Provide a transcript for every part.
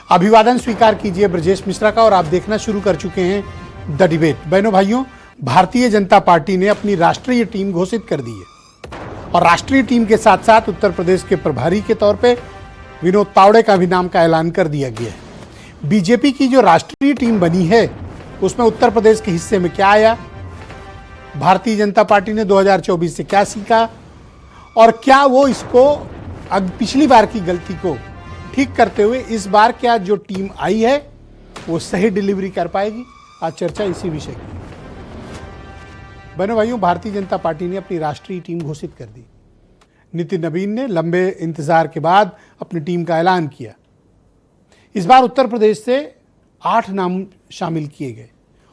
अभिवादन स्वीकार कीजिए ब्रजेश मिश्रा का और आप देखना शुरू कर चुके हैं द डिबेट। बहनों भाइयों, भारतीय जनता पार्टी ने अपनी राष्ट्रीय टीम घोषित कर दी है और राष्ट्रीय टीम के साथ साथ उत्तर प्रदेश के प्रभारी के तौर पे विनोद तावड़े का भी नाम का ऐलान कर दिया गया है। बीजेपी की जो राष्ट्रीय टीम बनी है उसमें उत्तर प्रदेश के हिस्से में क्या आया, भारतीय जनता पार्टी ने 2024 से क्या सीखा और क्या वो इसको पिछली बार की गलती को ठीक करते हुए इस बार क्या जो टीम आई है वो सही डिलीवरी कर पाएगी। आज चर्चा इसी विषय की। बहनों भाइयों, भारतीय जनता पार्टी ने अपनी राष्ट्रीय टीम घोषित कर दी। नितिन नवीन ने लंबे इंतजार के बाद अपनी टीम का ऐलान किया। इस बार उत्तर प्रदेश से 8 नाम शामिल किए गए,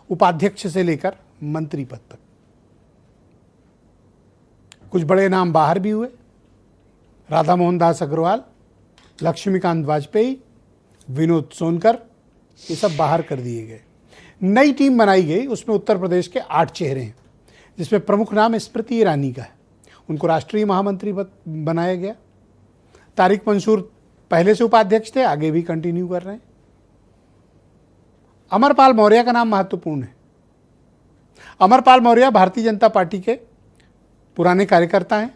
उपाध्यक्ष से लेकर मंत्री पद तक। कुछ बड़े नाम बाहर भी हुए, राधा मोहन दास अग्रवाल, लक्ष्मीकांत वाजपेयी, विनोद सोनकर, ये सब बाहर कर दिए गए। नई टीम बनाई गई, उसमें उत्तर प्रदेश के 8 चेहरे हैं, जिसमें प्रमुख नाम स्मृति ईरानी का है। उनको राष्ट्रीय महामंत्री बनाया गया। तारिक मंसूर पहले से उपाध्यक्ष थे, आगे भी कंटिन्यू कर रहे हैं। अमरपाल मौर्य का नाम महत्वपूर्ण है। अमरपाल मौर्य भारतीय जनता पार्टी के पुराने कार्यकर्ता हैं।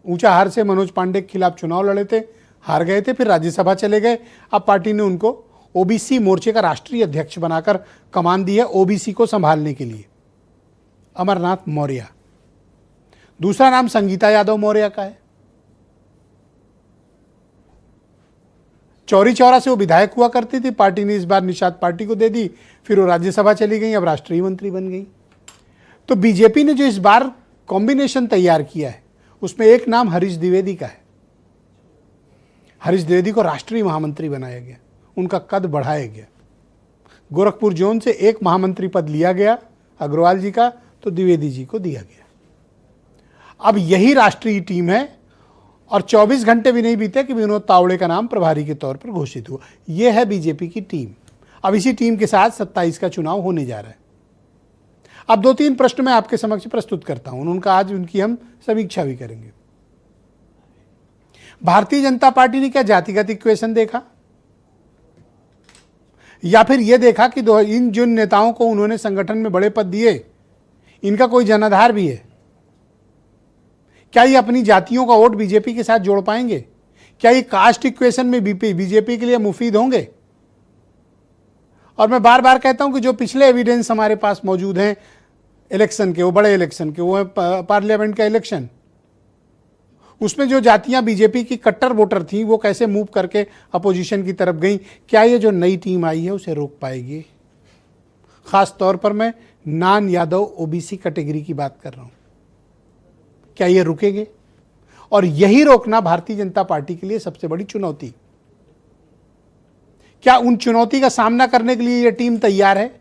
ऊंचा हार से मनोज पांडे के खिलाफ चुनाव लड़े थे, हार गए थे, फिर राज्यसभा चले गए। अब पार्टी ने उनको ओबीसी मोर्चे का राष्ट्रीय अध्यक्ष बनाकर कमान दी है ओबीसी को संभालने के लिए। अमरनाथ मौर्य। दूसरा नाम संगीता यादव मौर्य का है। चौरी चौरा से वो विधायक हुआ करती थी, पार्टी ने इस बार निषाद पार्टी को दे दी, फिर वो राज्यसभा चली गई, अब राष्ट्रीय मंत्री बन गई। तो बीजेपी ने जो इस बार कॉम्बिनेशन तैयार किया है उसमें एक नाम हरीश द्विवेदी का है। हरीश द्विवेदी को राष्ट्रीय महामंत्री बनाया गया, उनका कद बढ़ाया गया। गोरखपुर जोन से एक महामंत्री पद लिया गया अग्रवाल जी का, तो द्विवेदी जी को दिया गया। अब यही राष्ट्रीय टीम है और 24 घंटे भी नहीं बीते कि विनोद तावड़े का नाम प्रभारी के तौर पर घोषित हुआ। यह है बीजेपी की टीम। अब इसी टीम के साथ 27 का चुनाव होने जा रहा है। अब 2-3 प्रश्न मैं आपके समक्ष प्रस्तुत करता हूं, उनका आज उनकी हम समीक्षा भी करेंगे। भारतीय जनता पार्टी ने क्या जातिगत इक्वेशन देखा, या फिर यह देखा कि इन जिन नेताओं को उन्होंने संगठन में बड़े पद दिए इनका कोई जनाधार भी है? क्या ये अपनी जातियों का वोट बीजेपी के साथ जोड़ पाएंगे? क्या ये कास्ट इक्वेशन में बीजेपी के लिए मुफीद होंगे? और मैं बार बार कहता हूं कि जो पिछले एविडेंस हमारे पास मौजूद हैं इलेक्शन के, वो बड़े इलेक्शन के, वो है पार्लियामेंट का इलेक्शन, उसमें जो जातियां बीजेपी की कट्टर वोटर थी वो कैसे मूव करके अपोजिशन की तरफ गई। क्या ये जो नई टीम आई है उसे रोक पाएगी? खास तौर पर मैं नान यादव ओबीसी कैटेगरी की बात कर रहा हूं। क्या ये रुकेंगे? और यही रोकना भारतीय जनता पार्टी के लिए सबसे बड़ी चुनौती। क्या उन चुनौती का सामना करने के लिए यह टीम तैयार है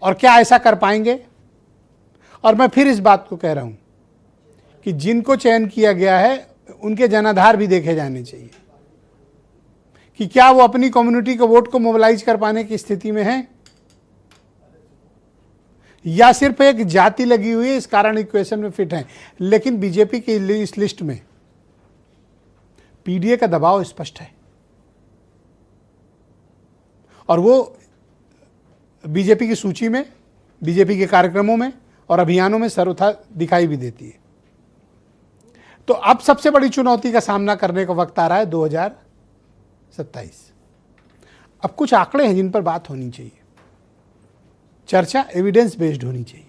और क्या ऐसा कर पाएंगे? और मैं फिर इस बात को कह रहा हूं कि जिनको चयन किया गया है उनके जनाधार भी देखे जाने चाहिए कि क्या वो अपनी कम्युनिटी के वोट को मोबिलाइज कर पाने की स्थिति में है या सिर्फ एक जाति लगी हुई है, इस कारण इक्वेशन में फिट है। लेकिन बीजेपी की इस लिस्ट में पीडीए का दबाव स्पष्ट है और वो बीजेपी की सूची में, बीजेपी के कार्यक्रमों में और अभियानों में सर्वथा दिखाई भी देती है। तो अब सबसे बड़ी चुनौती का सामना करने का वक्त आ रहा है 2027। अब कुछ आंकड़े हैं जिन पर बात होनी चाहिए, चर्चा एविडेंस बेस्ड होनी चाहिए।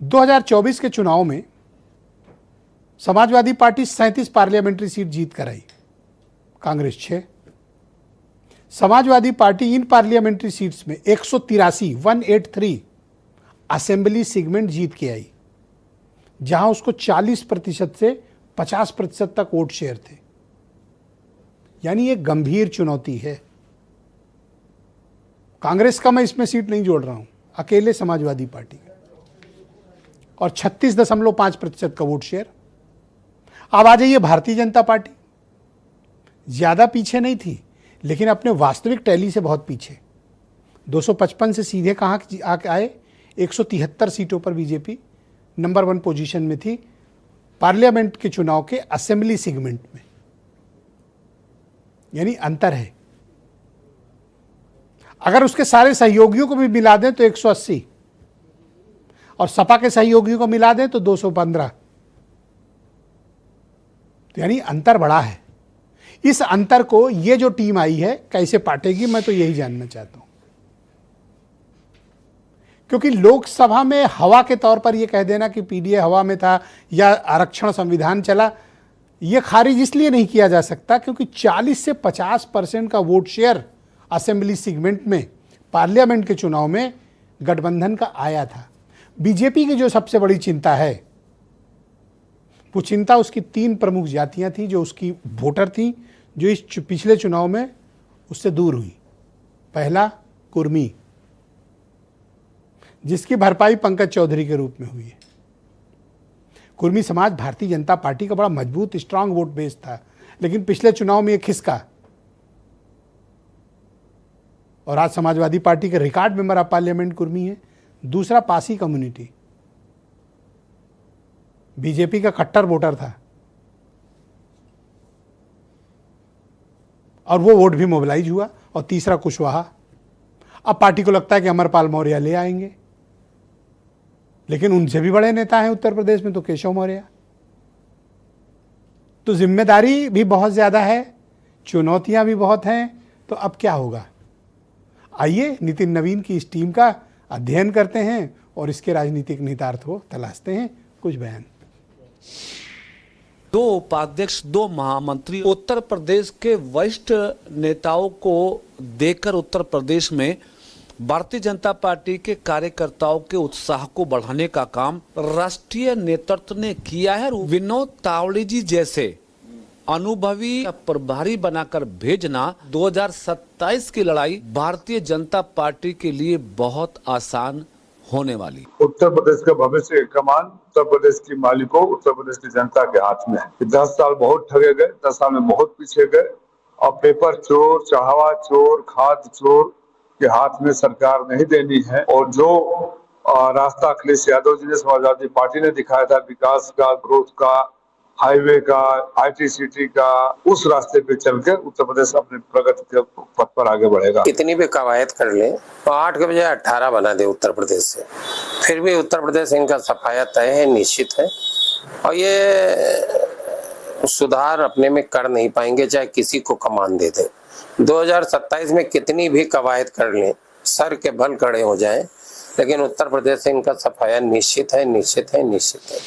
2024 के चुनाव में समाजवादी पार्टी 37 पार्लियामेंट्री सीट जीत कर आई, कांग्रेस 6। समाजवादी पार्टी इन पार्लियामेंट्री सीट्स में 183 असेंबली सेगमेंट जीत के आई, जहां उसको 40% से 50% तक वोट शेयर थे। यानी एक गंभीर चुनौती है। कांग्रेस का मैं इसमें सीट नहीं जोड़ रहा हूं, अकेले समाजवादी पार्टी और 36.5% का वोट शेयर। अब आ जाइए भारतीय जनता पार्टी, ज्यादा पीछे नहीं थी लेकिन अपने वास्तविक टैली से बहुत पीछे। 255 से सीधे कहां आए, 173 सीटों पर बीजेपी नंबर 1 पोजीशन में थी पार्लियामेंट के चुनाव के असेंबली सेगमेंट में। यानी अंतर है। अगर उसके सारे सहयोगियों को भी मिला दें तो 180 और सपा के सहयोगियों को मिला दें तो 215, तो यानी अंतर बड़ा है। इस अंतर को ये जो टीम आई है कैसे पाटेगी, मैं तो यही जानना चाहता हूं। क्योंकि लोकसभा में हवा के तौर पर यह कह देना कि पीडीए हवा में था या आरक्षण संविधान चला, यह खारिज इसलिए नहीं किया जा सकता क्योंकि 40 से 50% का वोट शेयर असेंबली सेगमेंट में पार्लियामेंट के चुनाव में गठबंधन का आया था। बीजेपी की जो सबसे बड़ी चिंता है वो चिंता उसकी 3 प्रमुख जातियां थी जो उसकी वोटर थी, जो इस पिछले चुनाव में उससे दूर हुई। पहला कुर्मी, जिसकी भरपाई पंकज चौधरी के रूप में हुई है। कुर्मी समाज भारतीय जनता पार्टी का बड़ा मजबूत स्ट्रांग वोट बेस था, लेकिन पिछले चुनाव में एक खिसका और आज समाजवादी पार्टी के record member of parliament Kurmi है। दूसरा पासी कम्युनिटी, बीजेपी का कट्टर वोटर था और वो वोट भी मोबिलाइज हुआ। और तीसरा कुशवाहा, अब पार्टी को लगता है कि अमरपाल मौर्य ले आएंगे, लेकिन उनसे भी बड़े नेता हैं उत्तर प्रदेश में तो केशव मौर्य। तो जिम्मेदारी भी बहुत ज्यादा है, चुनौतियां भी बहुत हैं। तो अब क्या होगा, आइए नितिन नवीन की इस टीम का अध्ययन करते हैं और इसके राजनीतिक निहितार्थ को तलाशते हैं। कुछ बयान। 2 उपाध्यक्ष, 2 महामंत्री, उत्तर प्रदेश के वरिष्ठ नेताओं को देकर उत्तर प्रदेश में भारतीय जनता पार्टी के कार्यकर्ताओं के उत्साह को बढ़ाने का काम राष्ट्रीय नेतृत्व ने किया है। विनोद तावड़े जी जैसे अनुभवी प्रभारी बनाकर भेजना 2027 की लड़ाई भारतीय जनता पार्टी के लिए बहुत आसान होने वाली। उत्तर प्रदेश का भविष्य की कमान उत्तर प्रदेश की मालिकों, उत्तर प्रदेश की जनता के हाथ में है। 10 साल बहुत ठगे गए, 10 साल में बहुत पीछे गए और पेपर चोर, चाहवा चोर, खाद चोर के हाथ में सरकार नहीं देनी है। और जो रास्ता अखिलेश यादव जी ने, समाजवादी पार्टी ने दिखाया था विकास का, ग्रोथ का, हाईवे का, आईटी-सीटी का, उस रास्ते पे चलकर उत्तर प्रदेश अपने प्रगति के पथ पर आगे बढ़ेगा। कितनी भी कवायद कर ले तो 8 के बजाय 18 बना दे उत्तर प्रदेश से, फिर भी उत्तर प्रदेश इनका सफाया तय है, निश्चित है। और ये सुधार अपने में कर नहीं पाएंगे चाहे किसी को कमान दे दे। 2027 में कितनी भी कवायद कर लें, सर के बल खड़े हो जाएं, लेकिन उत्तर प्रदेश से इनका सफाया निश्चित है, निश्चित है, निश्चित है।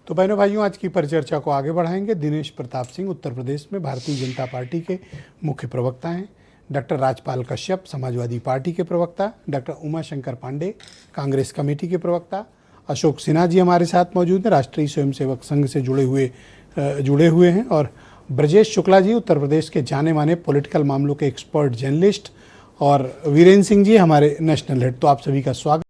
तो बहनों भाइयों, आज की परिचर्चा को आगे बढ़ाएंगे। दिनेश प्रताप सिंह उत्तर प्रदेश में भारतीय जनता पार्टी के मुख्य प्रवक्ता हैं। डॉक्टर राजपाल कश्यप समाजवादी पार्टी के प्रवक्ता, डॉक्टर उमाशंकर पांडे कांग्रेस कमेटी के प्रवक्ता, अशोक सिन्हा जी हमारे साथ मौजूद हैं, राष्ट्रीय स्वयंसेवक संघ से जुड़े हुए हैं, और ब्रजेश शुक्ला जी उत्तर प्रदेश के जाने माने पॉलिटिकल मामलों के एक्सपर्ट जर्नलिस्ट, और वीरेंद्र सिंह जी हमारे नेशनल हेड। तो आप सभी का स्वागत।